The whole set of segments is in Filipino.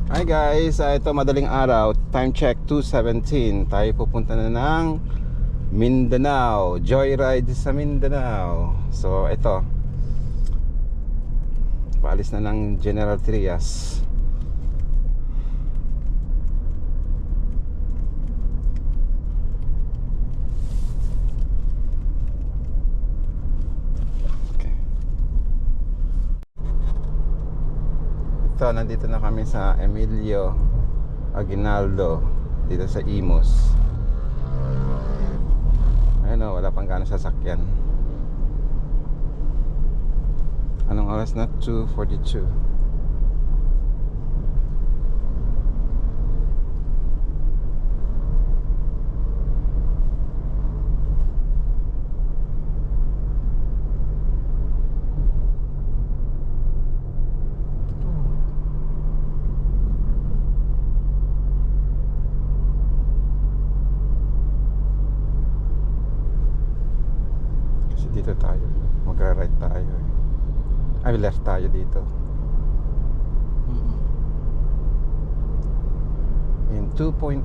Hi guys, ito madaling araw. Time check 2:17. Tayo pupunta na ng Mindanao. Joyride sa Mindanao. So ito, paalis na ng General Trias. Okay. Ito, nandito na kami sa Emilio Aguinaldo, dito sa Imus. Ayun o, wala pang gaano sasakyan. Anong oras na? 2:42. Kasi dito tayo, magra-ride tayo eh. Ay, left tayo dito. In 2.8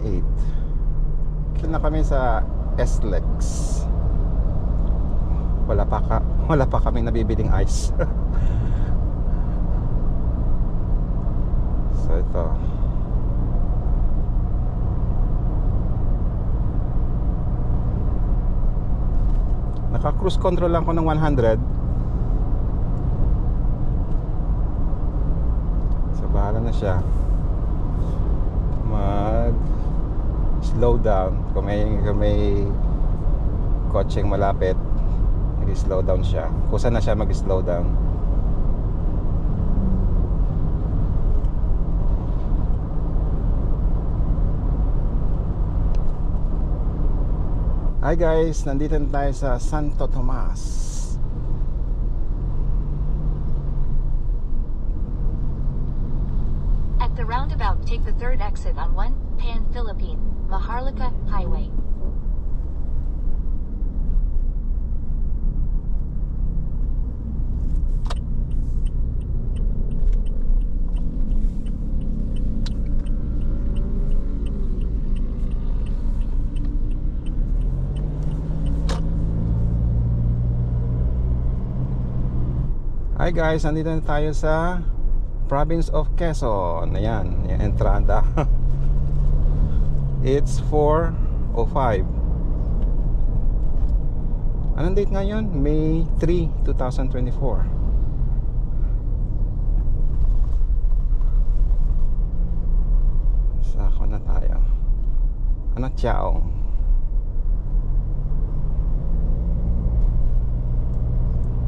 kaya na kami sa SLEX. Wala pa kami nabibiling ice. So ito, naka cruise control lang ko ng 100. So bahala na siya mag slow down. Kung may kotseng malapit, mag-slow down siya. Kusa na siya mag-slow down. Hi guys, nandito na tayo sa Santo Tomas. At the roundabout, take the third exit on 1 Pan-Philippine, Maharlika Highway. Hi guys, nandito na tayo sa Province of Quezon. Ayan, yung entrada. It's 4:05. Anong date ngayon? May 3, 2024. Sako na tayo. Ano, Chaong?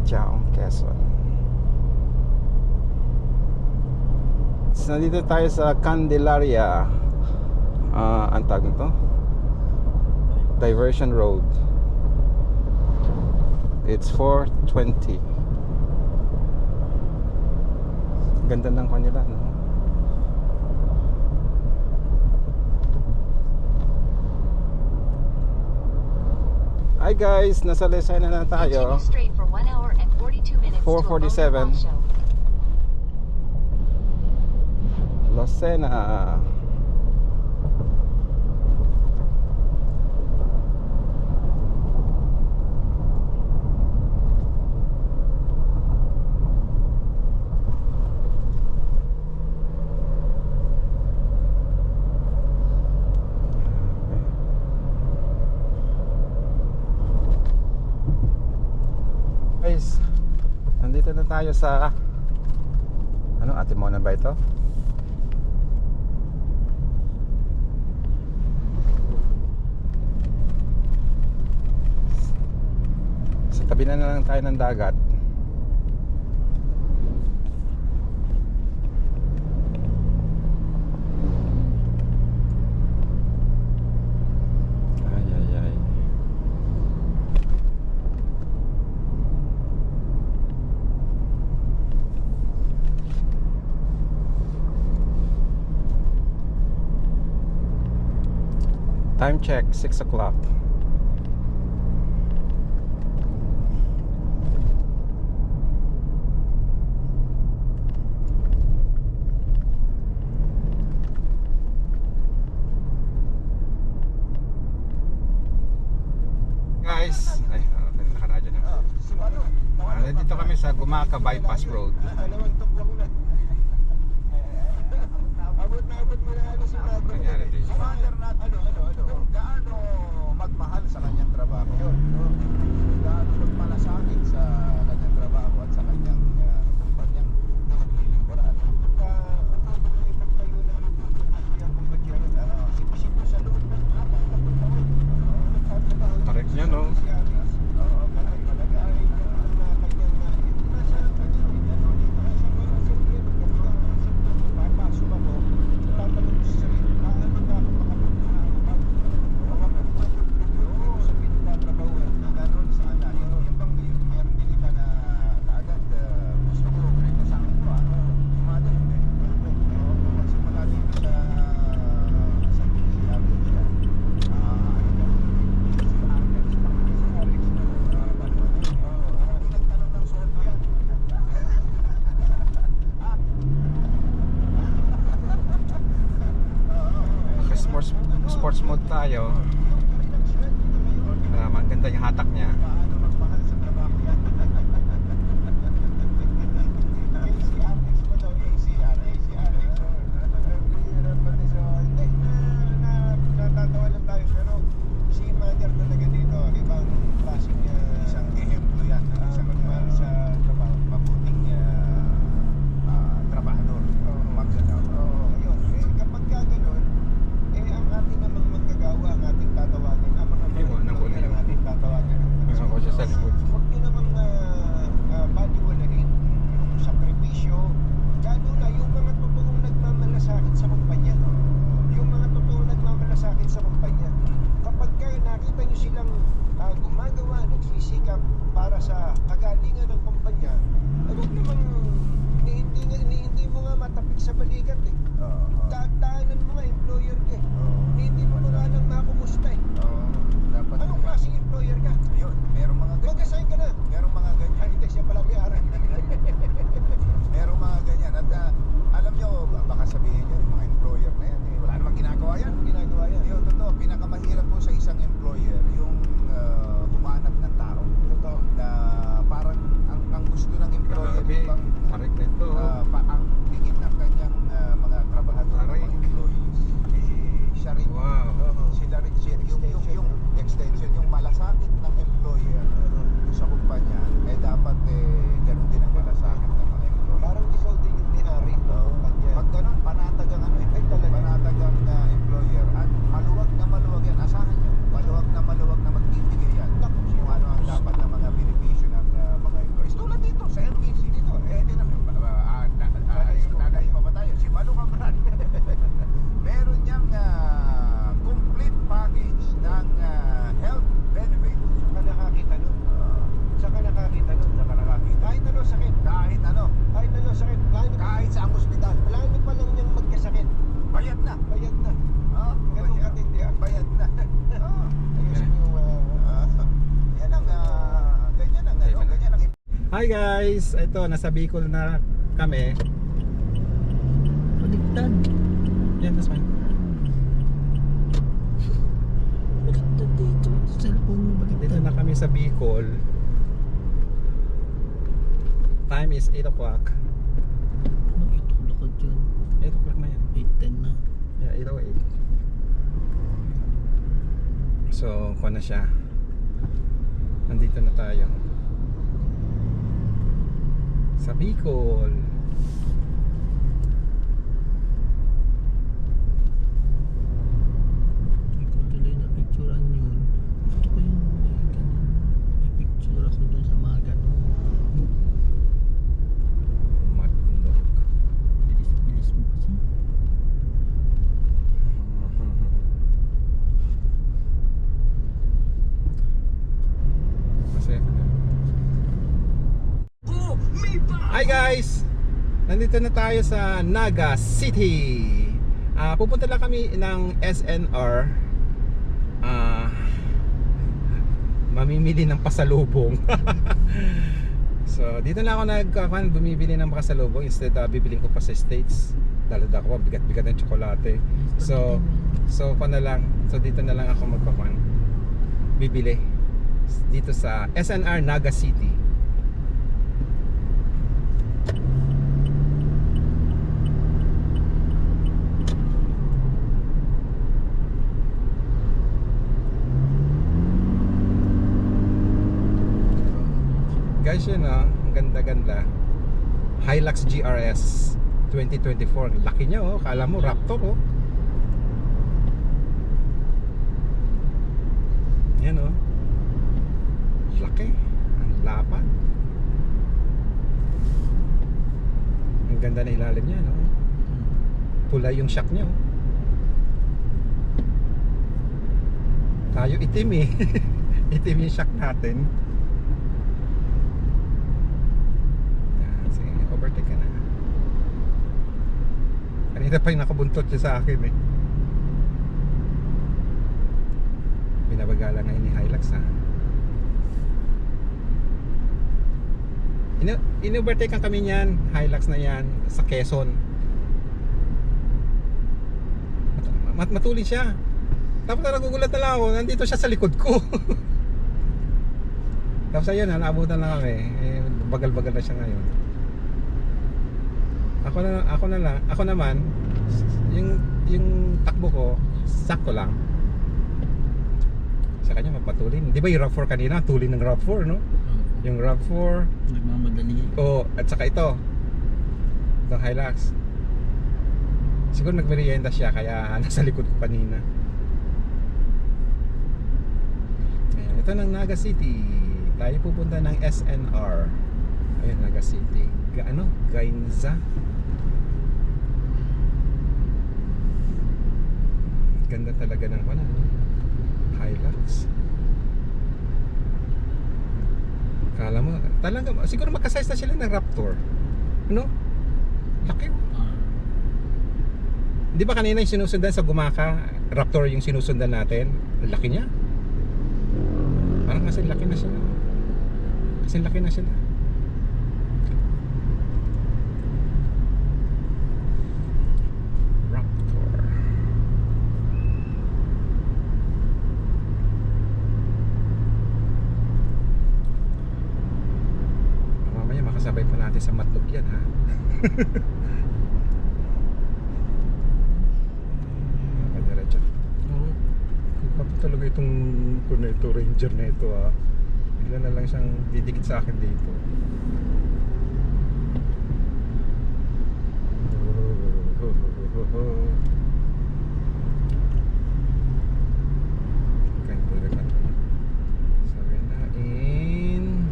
Chaong, Quezon. So, nandito tayo sa Candelaria. Ang tawag nito? Diversion Road. It's 4:20. Ganda ng kanila, no? Hi guys, nasa Lesena na tayo. Continue straight for 1 hour and 42 minutes 4:47. to Show. Lesena. Guys, nandito na tayo sa ano, Atimonan ba ito? Sa tabi na lang tayo ng dagat. Ay ay ay. Time check, 6 o'clock. sa Gumaka Bypass Road. Dalawang tukwang na. Abot mo na ano si Mother. Nangyari din. Si Mother natin, gaano magmahal sa kanyang trabaho. Gaano magmalasakit sa kanyang trabaho at sa kanyang kumpanyang naglilingkuran. Ipagtayo na ang kumpanya, sipisip sa loob ng 4 na taon. Correct niya, no? Sports mode tayo. Maganda yung hatak niya. Natatawa lang tayo pero si Mother talaga dito ibang klaseng isang ehemplo yan isang mahal sa trabaho, mabuting trabahador, magsasama. Ayun, kapag ka ganun, ang ating namang manggagawa, ang ating tatawagan, ang mga employer ang ating tatawagan. Ako siya sa likod. Huwag nyo namang baliwalain yung sakripisyo, lalo na yung mga totoong nagmamalasakit sa kumpanya. Yung mga totoong nagmamalasakit sa kumpanya. Kapag nakita nyo silang gumagawa, nagsisikap para sa kagalingan ng kumpanya, huwag namang hindi mo nga matapik sa balikat eh. Daanan mo nga, employer ka eh. Hindi mo nga lang makumusta eh. Dapat anong klaseng employer ka? Ayun, merong mga ganyan. Mag-assign ka na. Merong mga ganyan. Ay, hindi siya pala may aral. Merong mga ganyan. At alam nyo, baka sabihin nyo, yung mga employer na yan, wala namang ginagawa yan. Yun, totoo, pinakamahirap po sa isang employer, yung humanap ng tao. Totoo. Na parang ang gusto ng employer, bang Correct nito. ang tingin ng kanyang mga trabahador, mga employees, siya rin. Wow. Sila rin, yung extension, yung malasakit ng employer sa kumpanya, dapat ganun din ang malasakit ng mga employer. Parang ikaw din yung may-ari ng kumpanya. Pag ganun, panatag ang panatag ang employer, at maluwag yan, asahan nyo, maluwag na magbibigay yan kung ano ang dapat na mga benepisyo ng mga employees. Tulad dito, sa LBC dito, din naman, nagayin pa ba tayo? Si Malu Cabral. Meron niyang complete package ng health benefits. Saka nakakita nun. Kahit ano sakit. Kahit sa ang ospital. Plano pa lang niyang magkasakit. Bayad na. Ganun katindi ah. Bayad na. Ayusin yung yan ang ganyan ang Hi guys! Ito, nasa Bicol na kami. Baliktad. Yan, that's fine. Baliktad dito. Cellphone mo baliktad. Dito na kami sa Bicol. Time is 8 o'clock. Ano itulak ka dyan? 8 o'clock na yan. 8:10 na. Yeah, 8:08. So, kuha na siya. Nandito na tayo. Sa Bicol. Hindi ko tuloy na picturean yun. Gusto ko yung may ganun. May picture ako dun sa mga ganun. Matnog. Bilis mo kasi. Masaya ka na. Hi guys! Nandito na tayo sa Naga City. Pupunta lang kami ng SNR. Mamimili ng pasalubong. So dito na ako bumibili ng pasalubong. Instead bibiling ko pa sa States. Dalad ako, bigat-bigat ng tsokolate. So dito na lang ako bibili dito sa SNR Naga City. guys yun oh. Ang ganda-ganda. Hilux GRS 2024. Ang laki niya oh. Kala mo Raptor oh. Yan oh. Laki. Ang lapad. Ang ganda na ilalim niya no. Pula yung shock niya oh. Tayo itim eh. Itim yung shock natin. Sige, overtake ka na. Kanina pa yung nakabuntot siya sa akin eh. Binabagala ngayon ni Hilux ha. In-overtake kami niyan, Hilux na yan, sa Quezon. Matulin siya. Tapos nagugulat na lang ako, nandito siya sa likod ko. Tapos ayun, naabutan na kami. Bagal-bagal na siya ngayon. Ako naman, yung takbo ko, sakto lang. Sa kanya magpatulin. Di ba yung RAV4 kanina, tulin ng RAV4, no? Yung RAV4. Nagmamadali. Oh, at saka ito. Itong Hilux. Siguro nagmerienda siya, kaya nasa likod ko kanina. Ito ng Naga City. Tayo pupunta ng SNR. Ayun, Naga City. Gainza. Ganda talaga ng Hilux. Kala mo, talaga, siguro magka-size na sila ng Raptor. Ano? Laki. Di ba kanina yung sinusundan sa Gumaka, Raptor yung sinusundan natin? Laki niya. Parang kasi laki na sila. Kasi laki na sila. Raptor. Mamaya makasabay pa natin sa Matlog yan ha. Nakadiretso. Oo. Kapag talaga itong Cornetto Ranger na ito ah. Bigla na lang siyang didikit sa akin dito. So we're now in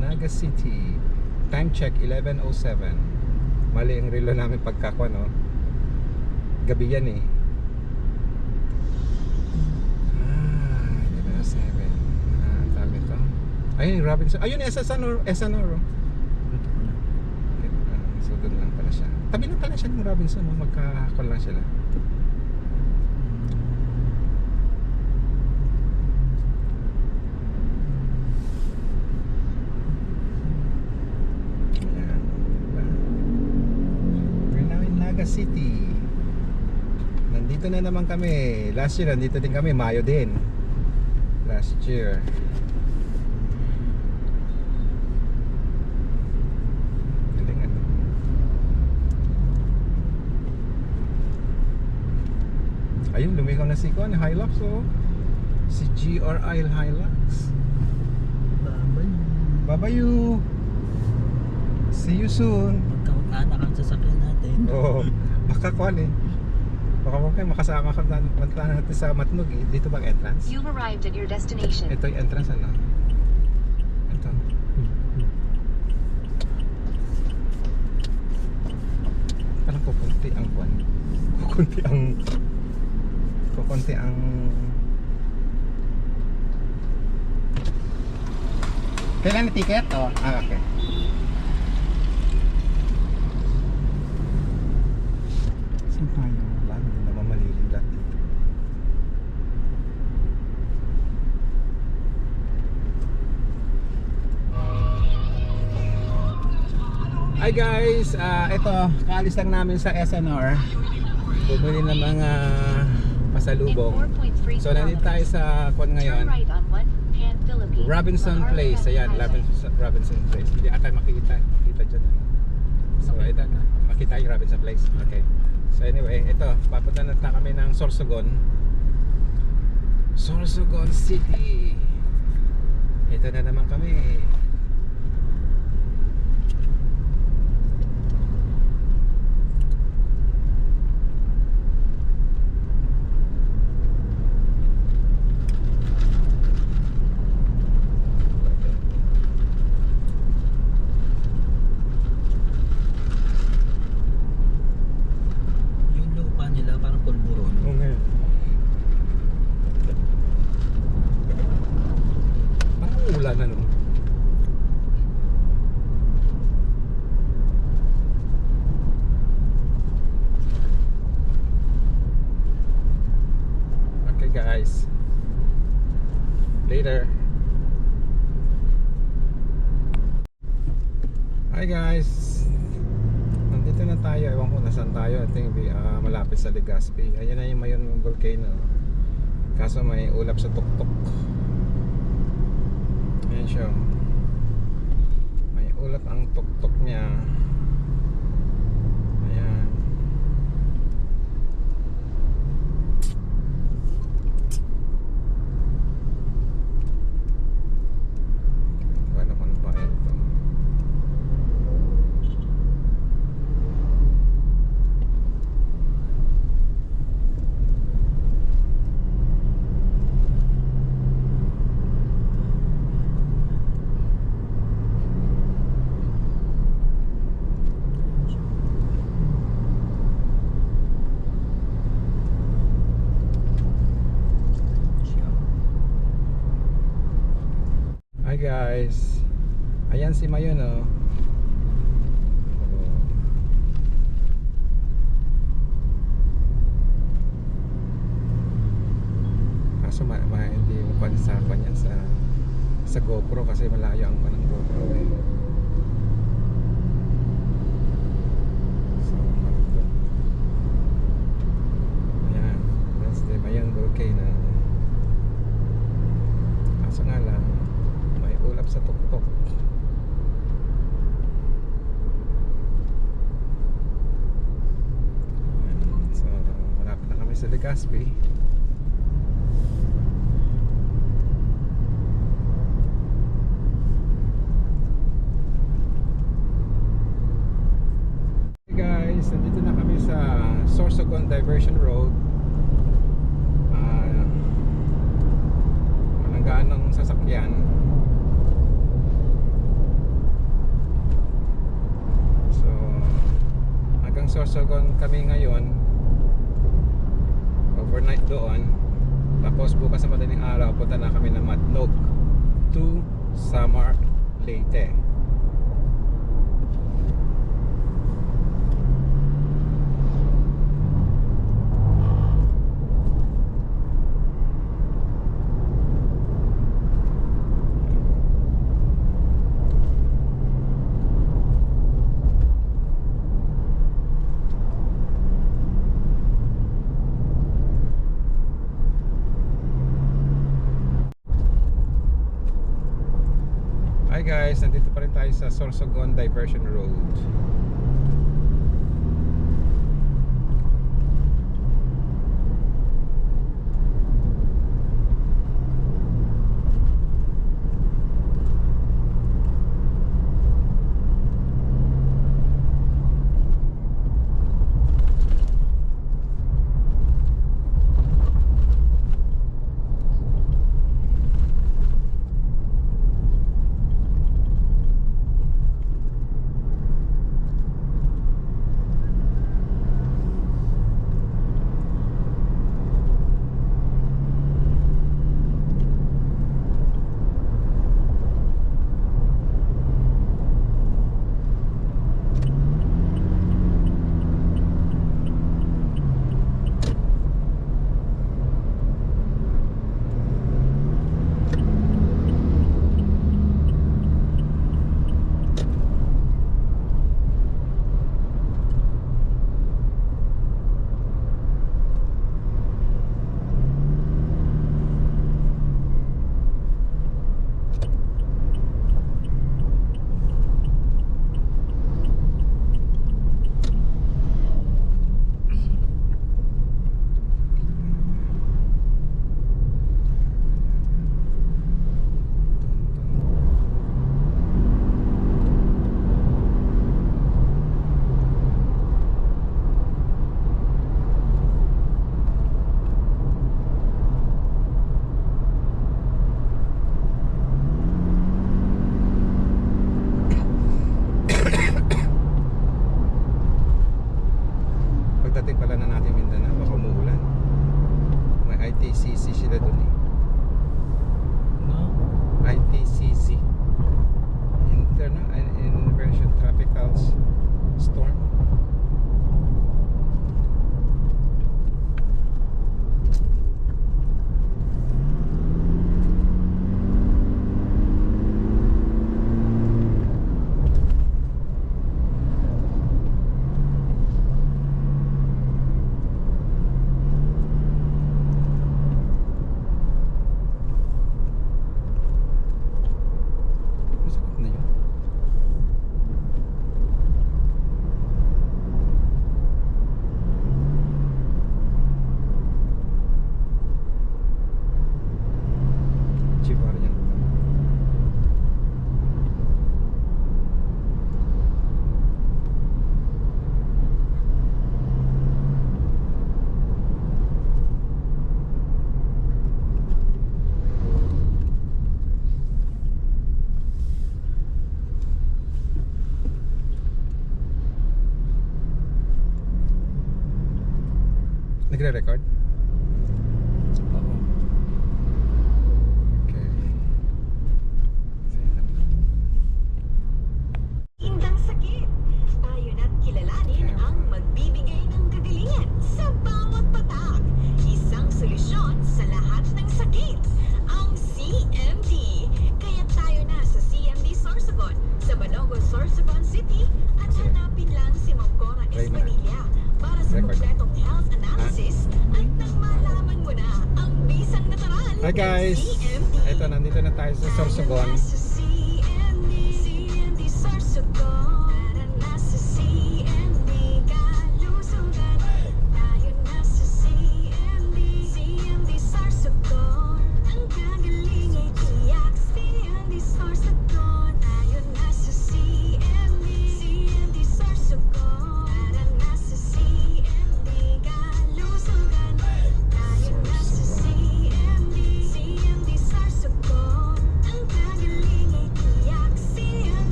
Naga City. Time check 11:07. Mali ang relo namin pagkakwa no. Gabi yan eh. Ayun, Robinson. Ayun, SNR. SNR. So, doon lang pala siya. Tabi lang pala siya ng Robinson. Magkakon lang sila. Ayan. We're now in Naga City. Nandito na naman kami. Last year, nandito din kami. Mayo din. Last year. Ayun, lumigaw na si Kon, Hilux oh. Si GRI Hilux. Babayu. See you soon. Magkamag-anak ang sasakyan natin. Oo, baka Kon eh. Baka makasama ka natin sa Matnog eh. Dito bang entrance? You've arrived at your destination. Ito yung entrance ano? Ito. Parang kukunti ang Kon. Kukunti ang kailan na ticket? Oh, okay. Saan tayo? Wala na mamalilig lahat dito. Hi guys, ito kaalis lang namin sa SNR. Bumili ng mga pasalubong. So nandito tayo sa Kon ngayon. Robinson Place. Ayan, Robinson Place. Hindi ata makikita dyan. So ito, makita yung Robinson Place. Okay. So anyway, ito, papunta na kami ng Sorsogon. Sorsogon City. Ito na naman kami. guys. Later. Hi guys. Nandito na tayo. Ewan ko nasaan tayo. I think malapit sa Legazpi. Ayan na yung Mayon volcano. Kaso may ulap sa tuktok. Ayan siya. May ulap ang tuktok niya. Ayan. Ano kung pa ito. Hi guys. Ayan si Mayon oh. Kaso hindi mo panisapan yan sa GoPro kasi malayo ang panang GoPro eh. So, ayan. That's the Mayon volcano. Kaso nga lang ulap sa tuktok. So, malapit na kami sa Legazpi. Hey guys, nandito na kami sa Sorsogon Diversion Road. Walang ng sasakyan. Sorsogon kami ngayon, overnight doon, tapos bukas sa madaling araw punta na kami ng Matnog to Samar, Leyte. Hi guys, nandito pa rin tayo sa Sorsogon Diversion Road. Nagre-record? Oo. Okay. Indang sakit. Tayo na't kilalanin ang magbibigay ng kagalingan sa bawat patak. Isang solusyon sa lahat ng sakit. Ang CMD. Kaya tayo na sa CMD Sorsogon sa Balogo, Sorsogon City at hanapin lang si Ma'am Cora Espadilla para sa kompletong health analysis at nang malaman mo na ang bisang natural Hi guys! ng CMD. Ito, nandito na tayo sa Sorsogon.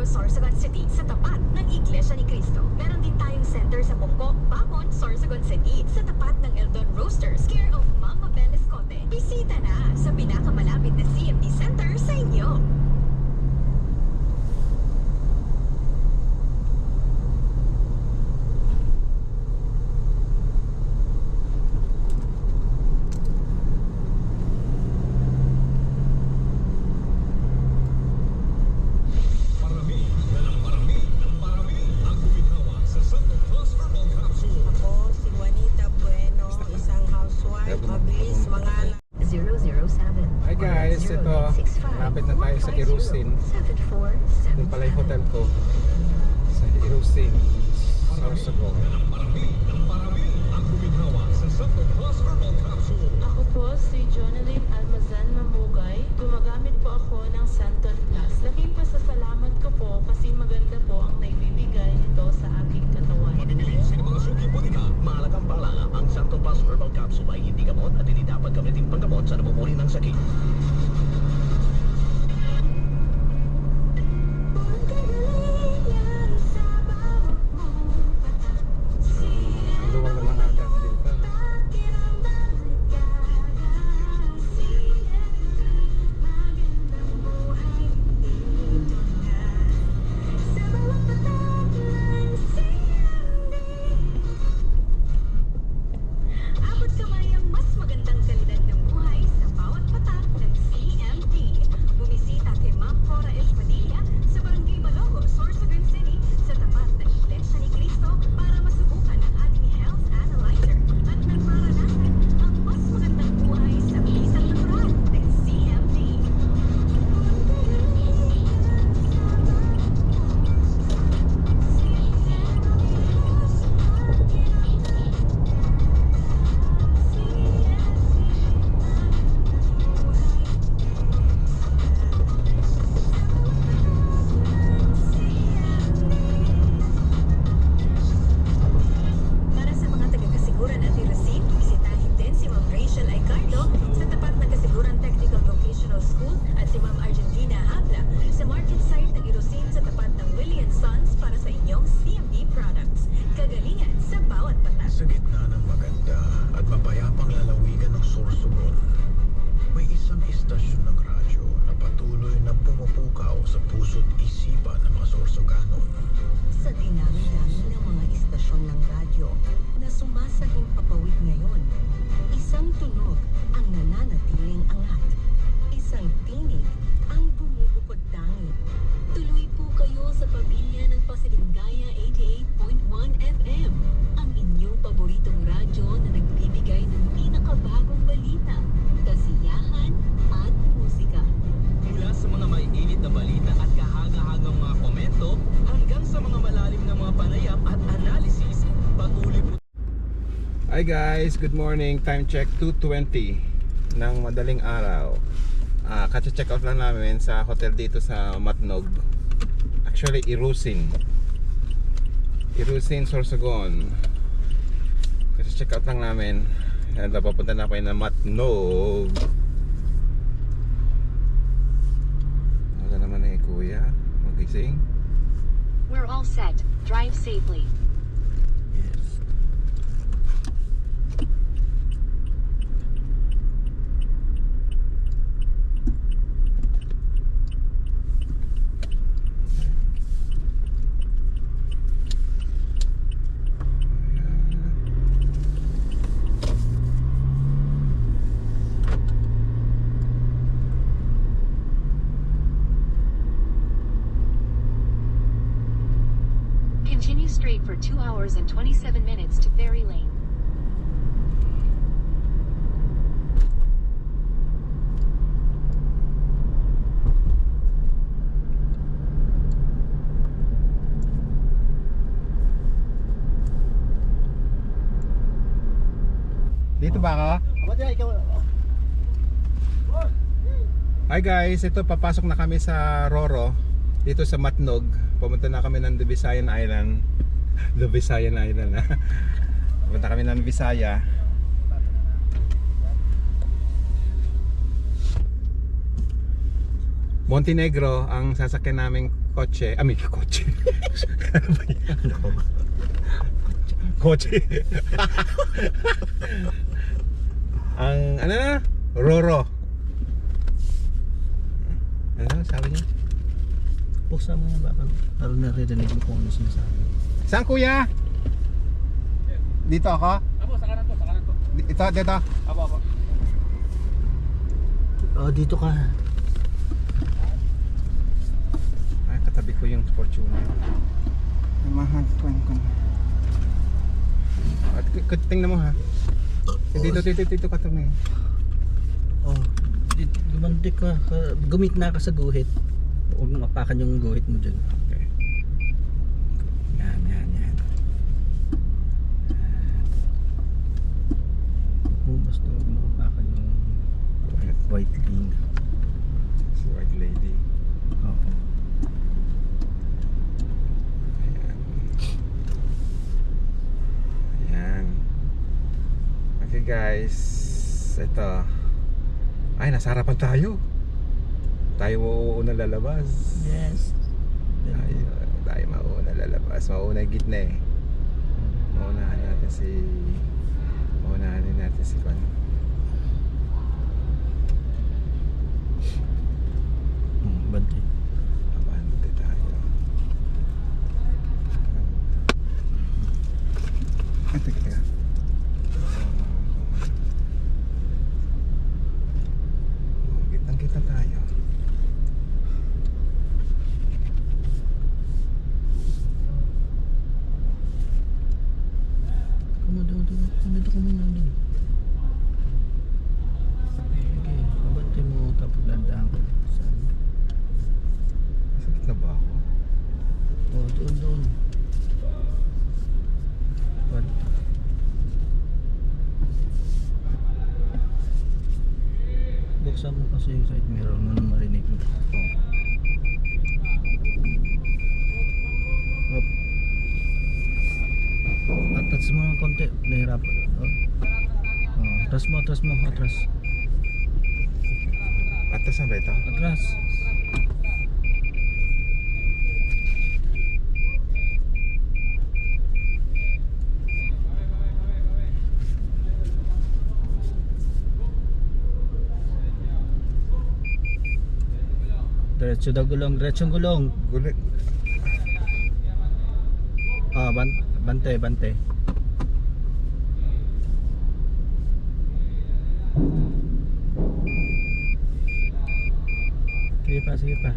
Sorsogon City sa tapat ng Iglesia ni Cristo. Meron din tayong center sa Bongko, Bacon, Sorsogon City sa tapat ng Eldon Roasters, care of Mama Bel Escote. Bisita na sa pinakamalapit na CMD Center sa inyo. Ako, si Juanita Bueno, isang housewife, mabilis mangalan. 007. Hi guys, ito, malapit na tayo sa Irusin. Doon pala yung hotel ko. Sa Irusin, Sorsogon. Ako po si Jonalyn Almazan Mamugay. Gumagamit po ako ng Santon Plus. Laking pasasalamat ko po kasi maganda po ang naibibigay nito sa aking katawan. Mamimili sa mga suki po nila. Mahalagang paalala, ang Santo Plus Herbal Capsule ay hindi gamot at hindi dapat gamitin panggamot sa namumuri ng sakit. Ang luwag ng mga hagdan dito. Abot kamay ang mas magandang kalidad ng buhay sa bawat patak ng CMD. Bumisita kay Ma'am Cora Espadilla sa Barangay Balogo, Sorsogon City sa tapat ng Iglesia ni Cristo para masubukan ang ating health analyzer at nagmaranasan ang mas magandang buhay sa bisang natural ng CMD. Para sa mga taga-kasiguran at Irusin, bisitahin din si Ma'am Rachel Aicardo sa tapat ng Kasiguran Technical Vocational School at si Ma'am Argentina Habla sa market site ng Irusin sa tapat ng Willie & Sons para sa inyong CMD products. Kagalingan sa bawat patak. Sa gitna ng maganda at mapayapang lalawigan ng Sorsogon, may isang istasyon ng radyo na patuloy na pumupukaw sa puso't isipan ng mga Sorsoganon. Sa dinami-dami ng mga istasyon ng radyo na sumasahing papawid ngayon, isang tunog ang nananatiling angat. Isang tinig ang bumubukod tangi. Tuloy po kayo sa pamilya ng Pasilingaya 88.1 FM, ang inyong paboritong radyo na nagbibigay ng pinakabagong balita, kasiyahan at musika. Mula sa mga maiinit na balita at kahaga-hagang mga komento hanggang sa mga malalim na mga panayam at analysis, patuloy po. Hi guys, good morning. Time check 2:20 ng madaling araw. Check out lang namin sa hotel dito sa Matnog. Actually, Irusin, Sorsogon. Check out lang namin. Papunta na kayo na Matnog. Wala naman na kuya magising. We're all set. Drive safely. Yes. Continue straight for 2 hours and 27 minutes to Ferry Lane. Dito ba ako? Hi guys, ito papasok na kami sa Roro. Dito sa Matnog. Pumunta na kami ng Visayan Island. The Visayan Island ha. Pumunta kami ng Visaya. Montenegro ang sasakyan naming kotse. Kotse. Ano ba yan? Kotse. Ang ano na? Roro. Ano sabi niya? Buksan mo yung baka para naririnig mo kung ano sinasabi. Saan kuya? Dito ako? Apo, sa kanan po. Dito. Apo. Oh, dito ka. Ay, katabi ko yung Fortuner. Mahal ko. At tingnan mo ha. Dito ka tumingin. Oh, gumandik ka. Gumit na ka sa guhit. Huwag mo mapakan yung guhit mo dyan. Okay. Yan. Basta huwag mo mapakan yung white lane. Si white lady. Oo. Ayan. Okay guys. Ito. Ay, nasa harapan tayo. Tayo mauuna lalabas. Yes. Tayo mauuna lalabas. Mauuna yung gitna eh. Maunahan natin si Kwan. Bante. Abante tayo. Ito kaya. Kitang-kita tayo. Kumado ka muna din. Okay, mabante mo tapos landaan ko. Sa gitna ba ako? Oh, doon. Bante. Buksan mo kasi yung side mirror mo nang marinig mo. Hop. Atras mo ng konti, nahirapan. Atras mo. Atras. Atas na ba ito? Atras. Diretso daw gulong, diretsong gulong. Gulit. Ah, bante. Sige pa.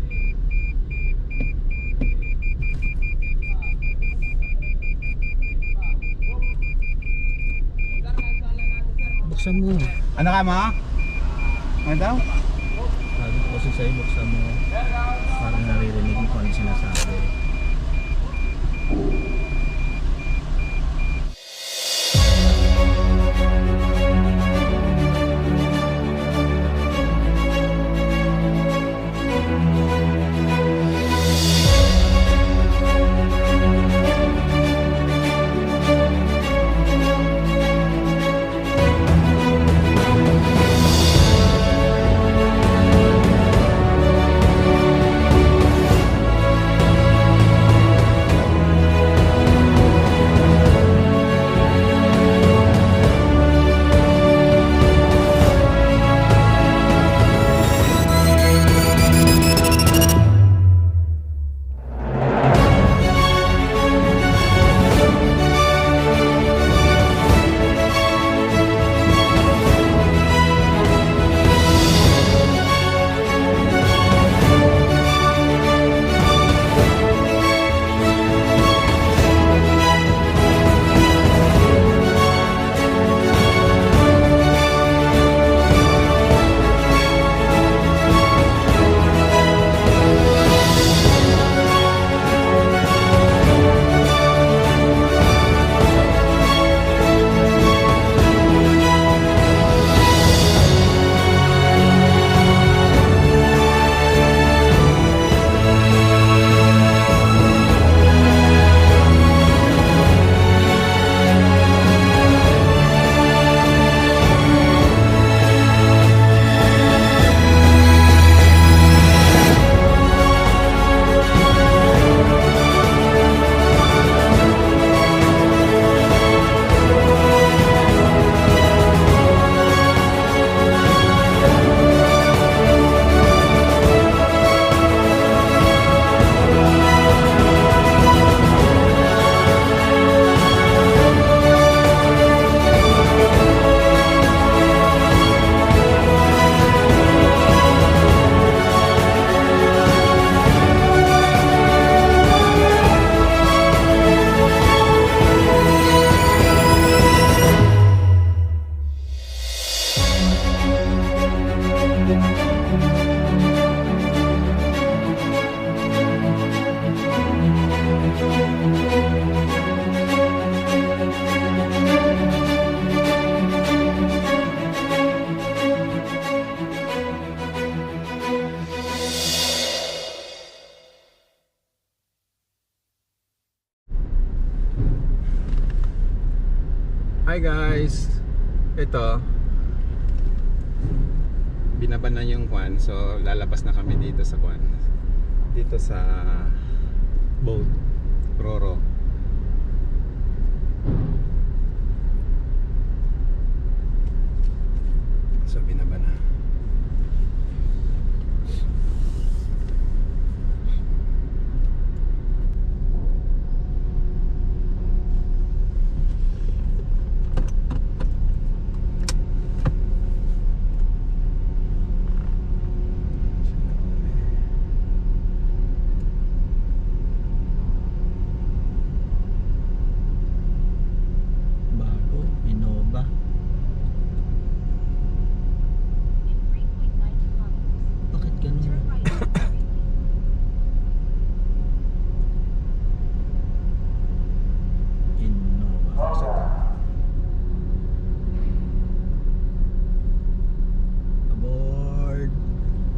Buksan mo. Ano ka ma? Ano daw? Sabi ko kasi sa'yo, buksan mo. Para naririnig mo kung ano sinasabi. Hi guys. Ito binaban na yung kwan, so lalabas na kami dito sa kwan. Dito sa boat Roro. So binaban na. Bago, Innova. In 3.9 kilometers, Bakit ganun? turn right on Greenleaf. Innova. Kasi ito. Aboard.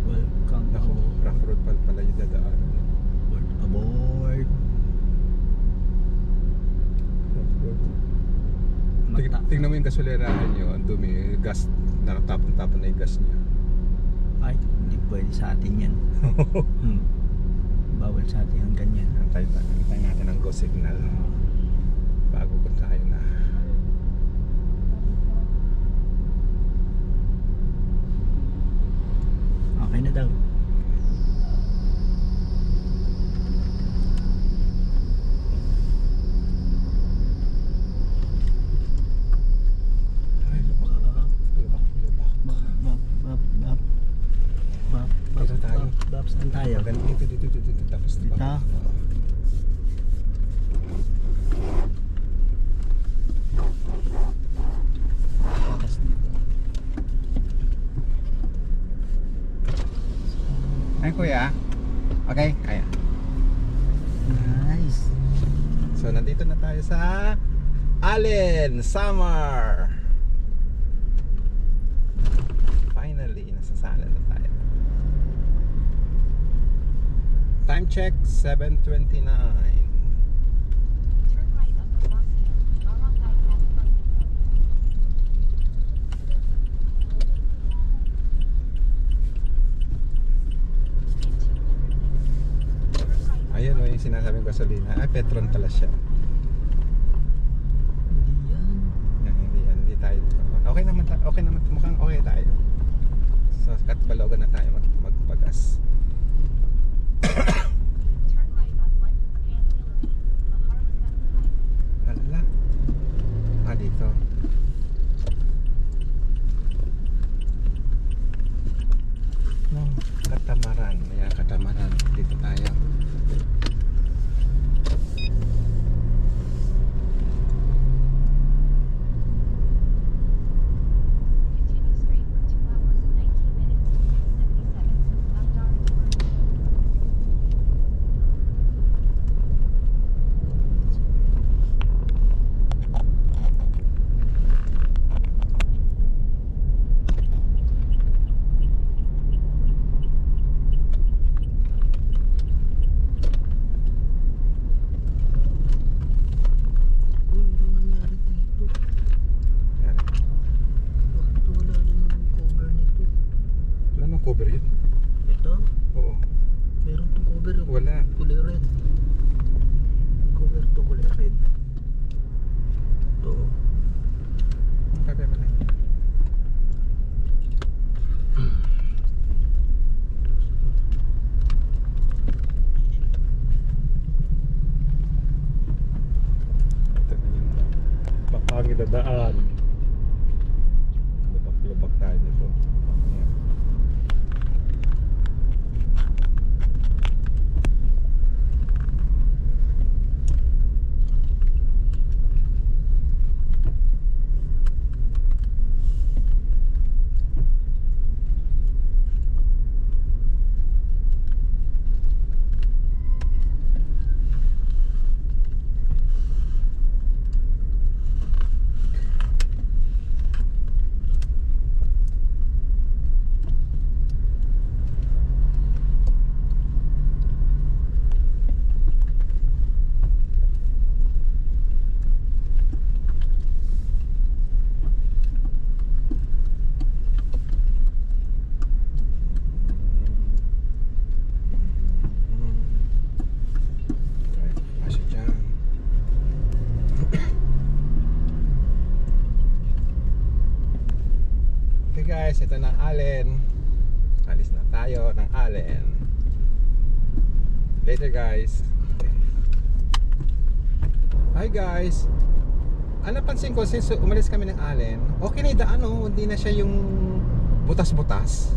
Welcome Naku, aboard. rough road pala yung dadaan. Aboard. Rough road. Tingnan mo yung gasolerahan nyo, ang dumi, gas, nakatapon-tapon na yung gas niya. Ay, hindi pwede sa atin yan. Bawal sa atin ang ganyan. Antay natin ang go signal bago kung tayo na. Okay na daw. Ay, lubak. Lubak. Dito tayo. Saan tayo? Dito. Tapos Dito? Tapos dito. Ay, kuya. Okay, kaya. Nice. So, nandito na tayo sa Allen Summer. Finally, nasasala na tayo. Time check, 7:29. Turn right on Colosio, Barangay California Road. In 200 meters, turn right on Ayun, yung sinasabing gasolina. Ay, Petron pala siya. Hindi yan. Hindi tayo. Okay naman, mukhang okay tayo. So, Katbalogan na tayo magpagas. Turn right on 1 Pan Philippine, Maharlika Highway. Hala. Dito. No, katamaran. Ayan, katamaran. Dito tayo. Continue straight for 2 hours and 19 minutes, 77, Magdar Tour. Uy, ano nangyari dito? Ayan. Bakit wala nang cover nito? Wala nang cover yun. Ito? Oo. Meron to cover. Wala. Kulay red. Cover to kulay red. Ito. Ang kape pala. Ito na yung bakang idadaan. Lubak-lubak tayo nito. Ayan. Ito na ang Allen. Alis na tayo ng Allen. Later guys. Hi guys. Napansin ko since umalis kami ng Allen, okay na yung daan, hindi na siya yung butas-butas.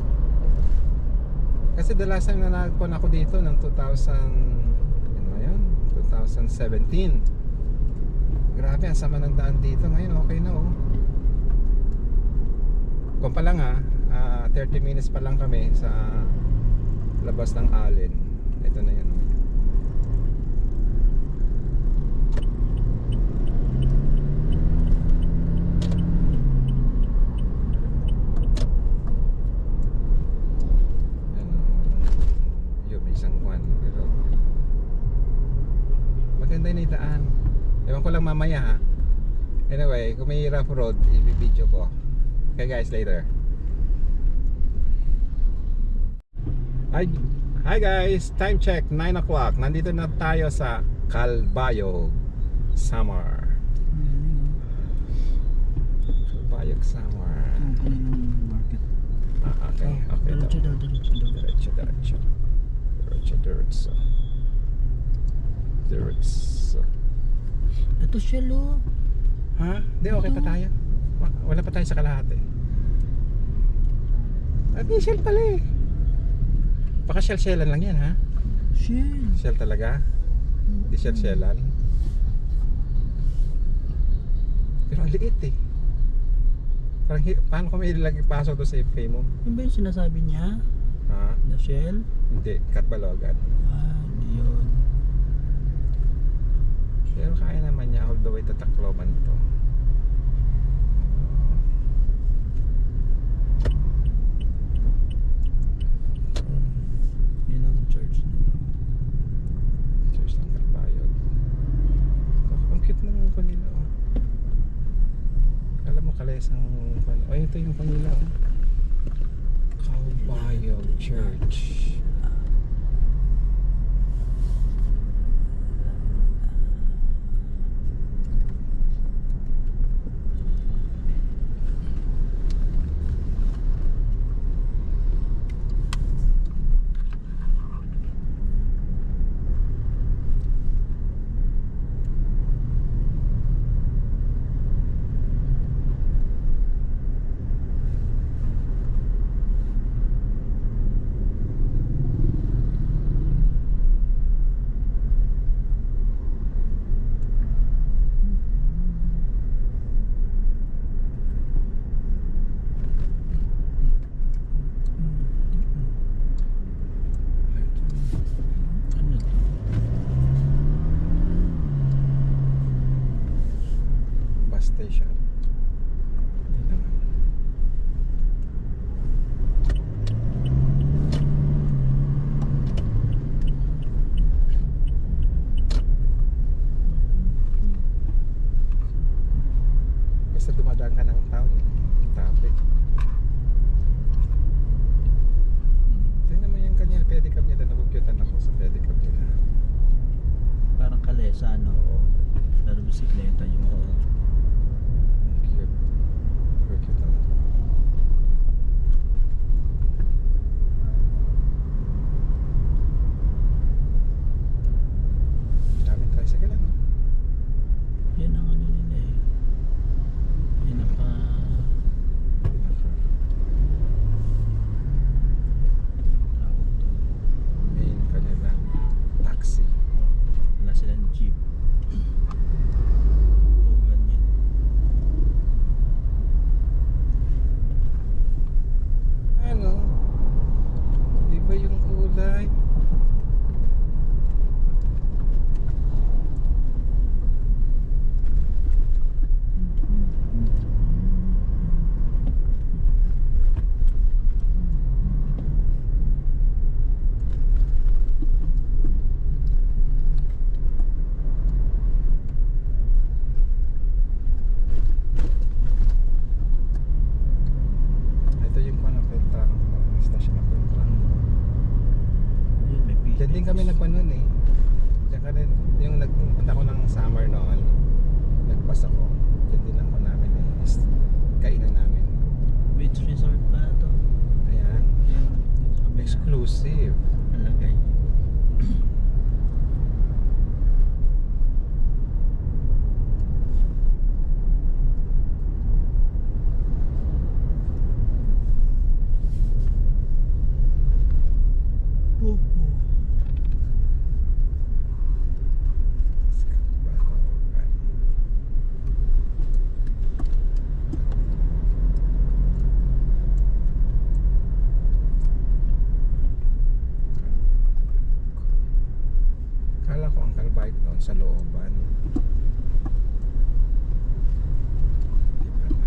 Kasi the last time na nagpon ako dito ng 2017. Grabe, ang sama ng daan dito. Ngayon okay na Kung pa lang 30 minutes pa lang kami sa labas ng Allen. Ito na yun. Maganda na yung daan. Ewan ko lang mamaya Anyway, kung may rough road, i-video ko. Okay guys, later. Hi guys, time check 9 o'clock. Nandito na tayo sa Calbayog, Samar. Calbayog, Samar. Ang kanilang market. Okay, okay. Diretso daw, diretso daw. Diretso. Ito siya lo. Ha? Hindi, okay pa tayo. Wala pa tayo sa kalahati. At may shell pala eh. Baka shell-shellan lang yan ha? Shell. Shell talaga? Hindi shell-shellan. Pero ang liit eh. Parang, paano ko may ipasok to sa FK mo? Yung ba yung sinasabi niya? Ha? Na shell? Hindi, Katbalogan. Hindi yun. Pero kaya naman niya all the way to Tacloban to. Yun ang church nila. Church ng Calbayog. Ang cute ng kanila oh. Alam mo kalesang oh, ito yung kanila oh. Calbayog Church. Ano to? Bus station. Dito naman. Basta dumadaan ka ng town eh. Traffic. Tingnan mo yung kanya pedicab nila. Nakukyutan ako sa pedicab nila. Parang kalesa, no? Lalo bisikleta yung Cute. Nakukyutan ako. Daming tricycle ano? yan ang ano nila eh. Pinaka tawag to. Main kanila. Taxi. Wala silang jeep. Puro ganyan. Ano? Iba yung kulay. Ito yung panapuntahan ko. Station na puntahan. Ayun, may pizza. Diyan din kami nagpan noon eh. Diyan ka rin, yung nagpunta ko ng summer noon, nagpas ako. Diyan din ako namin eh. Kainan namin. May Beach resort pala to. Ayan. Yung sa kabila. Exclusive. Nalagay. Oh, oh. Kala ko ang kalbike doon sa looban. Di pala.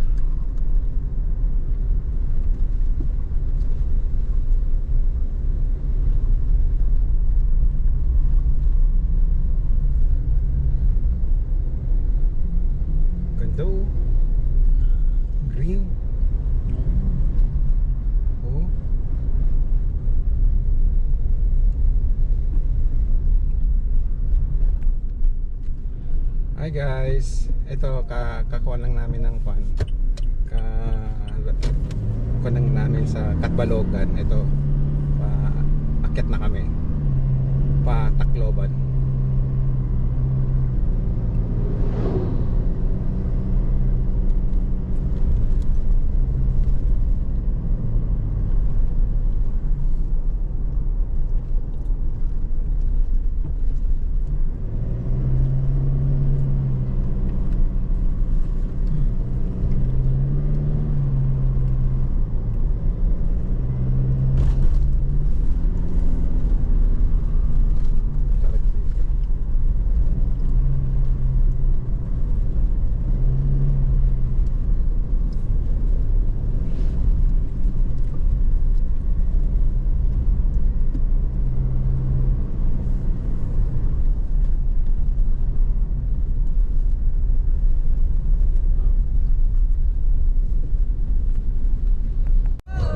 Ganda oh. Green. Oh. Hi guys, ito kakuha lang namin ng kuha lang namin sa Katbalogan. Ito akyat na kami pa Tacloban.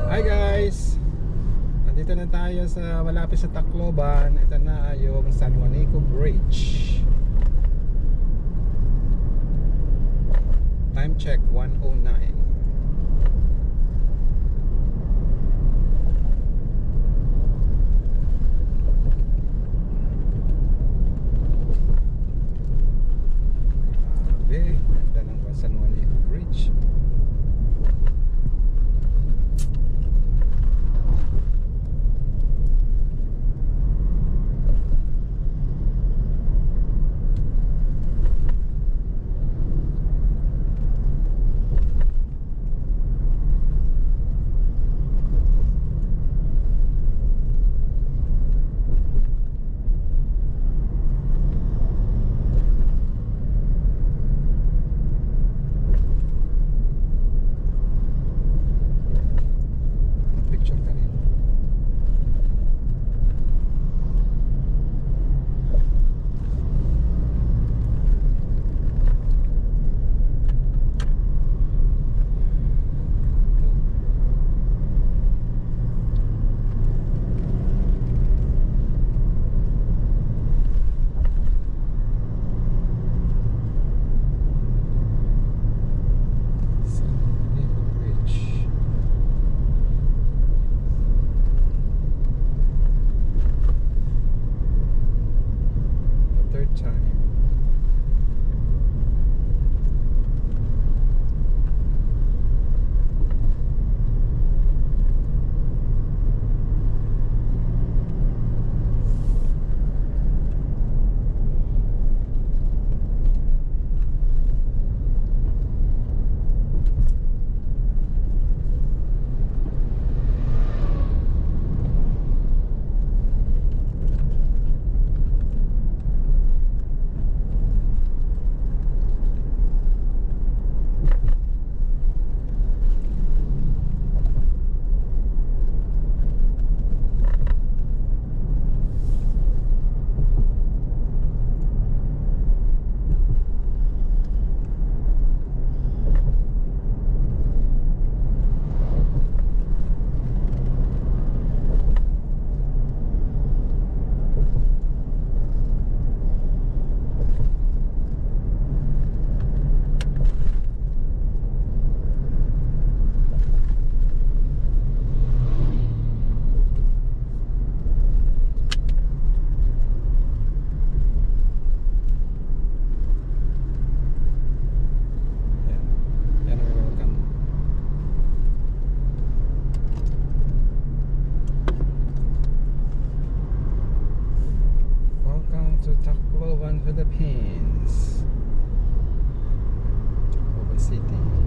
Hi guys, nandito na tayo sa malapit sa Tacloban. Ito na yung San Juanico Bridge. Time check 1:09. Grabe, ganda ng San Juanico Bridge. City.